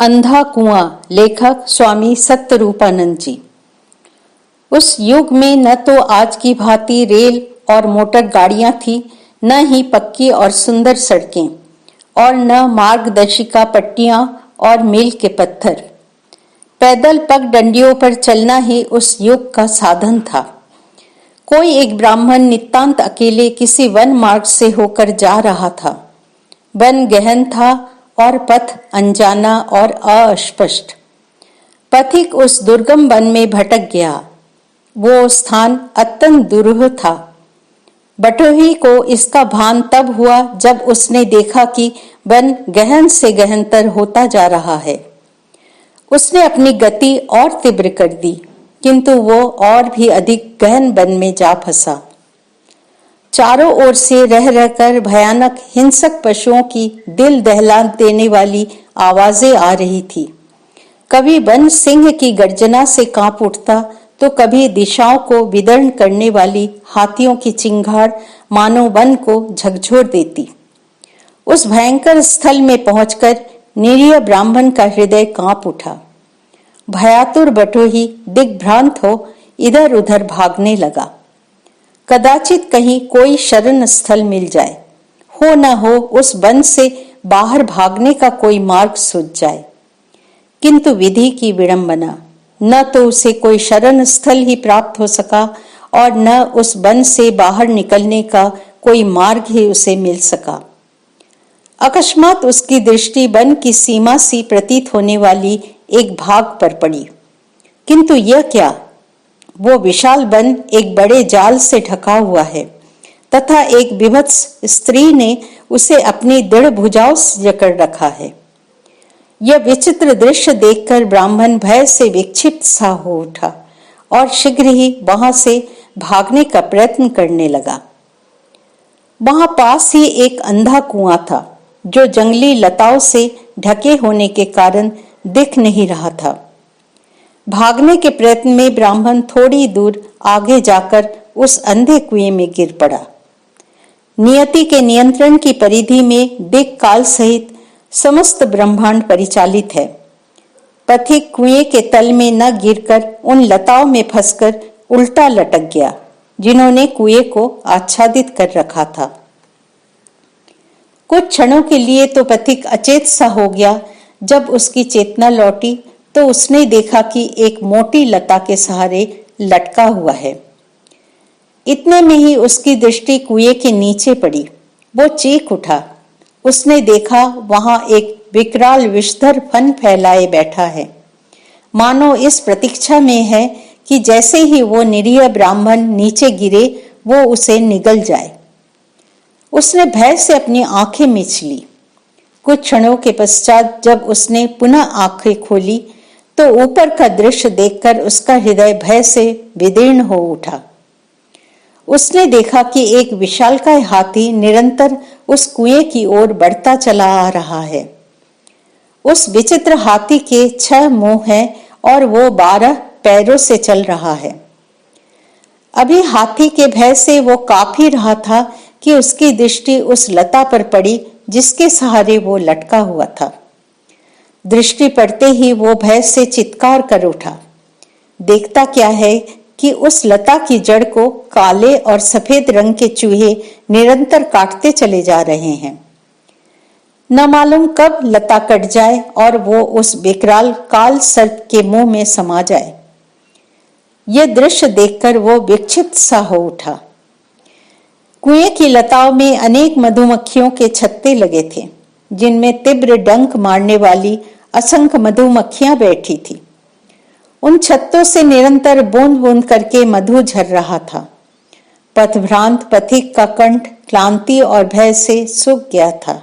अंधा कुआं। लेखक स्वामी सत्यरूपानंद जी। उस युग में न तो आज की भांति रेल और मोटर गाड़ियां थी, न ही पक्की और सुंदर सड़कें, और न मार्गदर्शिका पट्टियां और मील के पत्थर। पैदल पगडंडियों पर चलना ही उस युग का साधन था। कोई एक ब्राह्मण नितांत अकेले किसी वन मार्ग से होकर जा रहा था। वन गहन था और पथ अनजाना और अस्पष्ट। पथिक उस दुर्गम वन में भटक गया। वो स्थान अत्यंत दुरूह था। बटोही को इसका भान तब हुआ जब उसने देखा कि वन गहन से गहनतर होता जा रहा है। उसने अपनी गति और तीव्र कर दी, किंतु वो और भी अधिक गहन वन में जा फंसा। चारों ओर से रह रहकर भयानक हिंसक पशुओं की दिल दहला देने वाली आवाजें आ रही थी। कभी वन सिंह की गर्जना से कांप उठता, तो कभी दिशाओं को विदर्ण करने वाली हाथियों की चिंगार मानो वन को झकझोर देती। उस भयंकर स्थल में पहुंचकर निरीह ब्राह्मण का हृदय कांप उठा। भयातुर बटोही दिग्भ्रांत हो इधर उधर भागने लगा। कदाचित कहीं कोई शरण स्थल मिल जाए, हो न हो उस वन से बाहर भागने का कोई मार्ग सूझ जाए। किंतु विधि की विडंबना, न तो उसे कोई शरण स्थल ही प्राप्त हो सका और न उस वन से बाहर निकलने का कोई मार्ग ही उसे मिल सका। अकस्मात उसकी दृष्टि वन की सीमा सी प्रतीत होने वाली एक भाग पर पड़ी। किंतु यह क्या! वो विशाल वन एक बड़े जाल से ढका हुआ है तथा एक विभत्स स्त्री ने उसे अपनी दृढ़ भुजाओं से जकड़ रखा है। यह विचित्र दृश्य देखकर ब्राह्मण भय से विक्षिप्त सा हो उठा और शीघ्र ही वहां से भागने का प्रयत्न करने लगा। वहां पास ही एक अंधा कुआं था, जो जंगली लताओं से ढके होने के कारण दिख नहीं रहा था। भागने के प्रयत्न में ब्राह्मण थोड़ी दूर आगे जाकर उस अंधे कुएं में गिर पड़ा। नियति के नियंत्रण की परिधि में दिक् काल सहित समस्त ब्रह्मांड परिचालित है। पथिक कुएं के तल में न गिरकर उन लताओं में फंसकर उल्टा लटक गया, जिन्होंने कुएं को आच्छादित कर रखा था। कुछ क्षणों के लिए तो पथिक अचेत सा हो गया। जब उसकी चेतना लौटी तो उसने देखा कि एक मोटी लता के सहारे लटका हुआ है। इतने में ही उसकी दृष्टि कुएं के नीचे पड़ी। वो चीख उठा। उसने देखा वहां एक विकराल विषधर फन फैलाए बैठा है, मानो इस प्रतीक्षा में है कि जैसे ही वो निरीह ब्राह्मण नीचे गिरे वो उसे निगल जाए। उसने भय से अपनी आंखें मीच ली। कुछ क्षणों के पश्चात जब उसने पुनः आंखें खोली तो ऊपर का दृश्य देखकर उसका हृदय भय से विदीर्ण हो उठा। उसने देखा कि एक विशालकाय हाथी निरंतर उस कुएं की ओर बढ़ता चला आ रहा है। उस विचित्र हाथी के 6 मुंह हैं और वो 12 पैरों से चल रहा है। अभी हाथी के भय से वो कांप ही रहा था कि उसकी दृष्टि उस लता पर पड़ी जिसके सहारे वो लटका हुआ था। दृष्टि पड़ते ही वो भय से चित्कार कर उठा। देखता क्या है कि उस लता की जड़ को काले और सफेद रंग के चूहे निरंतर काटते चले जा रहे हैं। न मालूम कब लता कट जाए और वो उस विकराल काल सर्प के मुंह में समा जाए। यह दृश्य देखकर वो विक्षिप्त सा हो उठा। कुएं की लताओं में अनेक मधुमक्खियों के छत्ते लगे थे, जिनमें तीव्र डंक मारने वाली असंख्य मधुमक्खियां बैठी थी। उन छत्तों से निरंतर बूंद बूंद करके मधु झर रहा था। पथभ्रांत पथिक का कंठ क्लांति और भय से सूख गया था।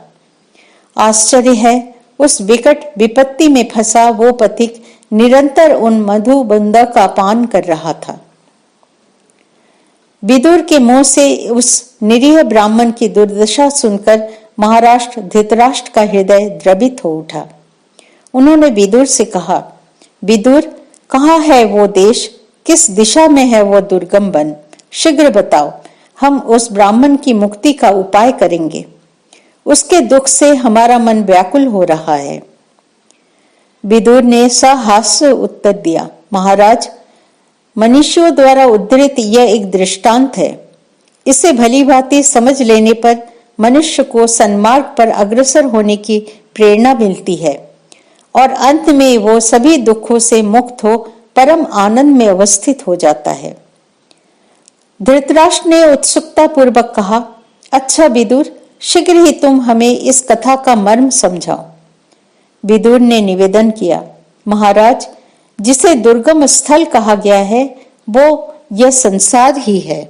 आश्चर्य है, उस विकट विपत्ति में फंसा वो पथिक निरंतर उन मधु बूंदा का पान कर रहा था। विदुर के मुंह से उस निरीह ब्राह्मण की दुर्दशा सुनकर महाराष्ट्र धृतराष्ट्र का हृदय द्रवित हो उठा। उन्होंने विदुर से कहा, विदुर, कहाँ है वो देश, किस दिशा में है वो दुर्गम वन? शीघ्र बताओ, हम उस ब्राह्मण की मुक्ति का उपाय करेंगे। उसके दुख से हमारा मन व्याकुल हो रहा है। विदुर ने सहास्य उत्तर दिया, महाराज, मनीषियों द्वारा उद्धृत यह एक दृष्टांत है। इसे भली भांति समझ लेने पर मनुष्य को सन्मार्ग पर अग्रसर होने की प्रेरणा मिलती है और अंत में वो सभी दुखों से मुक्त हो परम आनंद में अवस्थित हो जाता है। धृतराष्ट्र ने उत्सुकता पूर्वक कहा, अच्छा विदुर, शीघ्र ही तुम हमें इस कथा का मर्म समझाओ। विदुर ने निवेदन किया, महाराज, जिसे दुर्गम स्थल कहा गया है वो यह संसार ही है।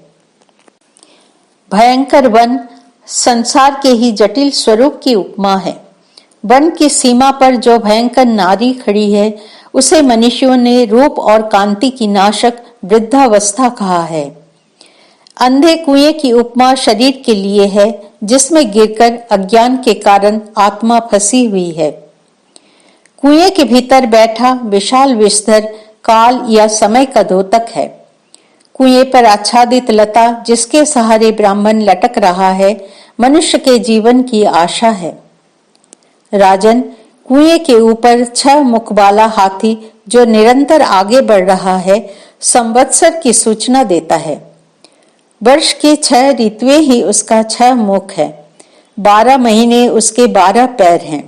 भयंकर वन संसार के ही जटिल स्वरूप की उपमा है। वन की सीमा पर जो भयंकर नारी खड़ी है उसे मनुष्यों ने रूप और कांति की नाशक वृद्धावस्था कहा है। अंधे कुएं की उपमा शरीर के लिए है जिसमें गिरकर अज्ञान के कारण आत्मा फंसी हुई है। कुएं के भीतर बैठा विशाल विषधर काल या समय का द्योतक है। कुएं पर आच्छादित लता जिसके सहारे ब्राह्मण लटक रहा है मनुष्य के जीवन की आशा है। राजन, कुएं के ऊपर 6 मुख वाला हाथी जो निरंतर आगे बढ़ रहा है संवत्सर की सूचना देता है। वर्ष के 6 ऋतुएं ही उसका 6 मुख है। 12 महीने उसके 12 पैर हैं।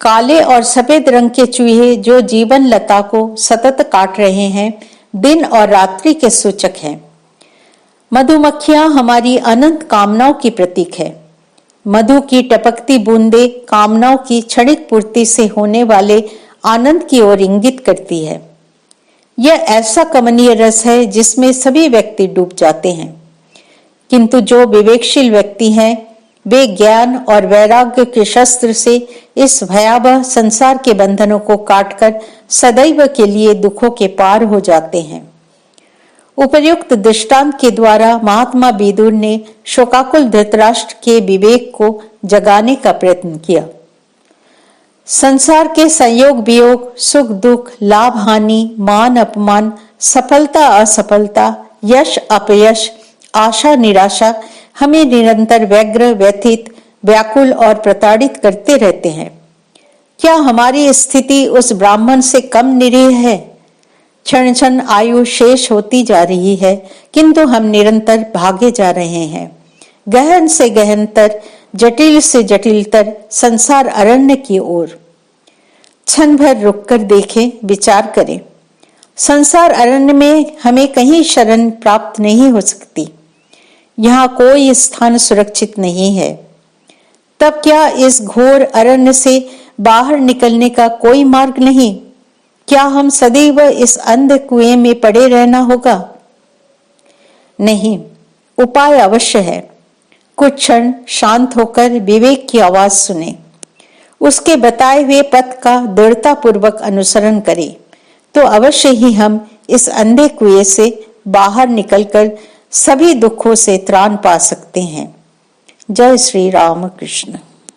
काले और सफेद रंग के चूहे जो जीवन लता को सतत काट रहे हैं दिन और रात्रि के सूचक हैं। मधुमक्खियां हमारी अनंत कामनाओं की प्रतीक है। मधु की टपकती बूंदे कामनाओं की क्षणिक पूर्ति से होने वाले आनंद की ओर इंगित करती है। यह ऐसा कमनीय रस है जिसमें सभी व्यक्ति डूब जाते हैं, किंतु जो विवेकशील व्यक्ति हैं वे ज्ञान और वैराग्य के शस्त्र से इस भयावह संसार के बंधनों को काटकर सदैव के लिए दुखों के पार हो जाते हैं। उपर्युक्त दृष्टांत के द्वारा महात्मा विदुर ने शोकाकुल धृतराष्ट्र के विवेक को जगाने का प्रयत्न किया। संसार के संयोग वियोग, सुख दुख, लाभ हानि, मान अपमान, सफलता असफलता, यश अपयश, आशा निराशा हमें निरंतर व्यग्र, व्यथित, व्याकुल और प्रताड़ित करते रहते हैं। क्या हमारी स्थिति उस ब्राह्मण से कम निरीह है? क्षण क्षण आयु शेष होती जा रही है, किंतु हम निरंतर भागे जा रहे हैं गहन से गहनतर, जटिल से जटिलतर संसार अरण्य की ओर। क्षण भर रुककर देखें, विचार करें। संसार अरण्य में हमें कहीं शरण प्राप्त नहीं हो सकती। यहाँ कोई स्थान सुरक्षित नहीं है। तब क्या इस घोर अरण्य से बाहर निकलने का कोई मार्ग नहीं? क्या हम सदैव इस अंध कुएं में पड़े रहना होगा? नहीं, उपाय अवश्य है। कुछ क्षण शांत होकर विवेक की आवाज सुने, उसके बताए हुए पथ का दृढ़ता पूर्वक अनुसरण करें, तो अवश्य ही हम इस अंधे कुएं से बाहर निकलकर सभी दुखों से त्राण पा सकते हैं। जय श्री राम कृष्ण।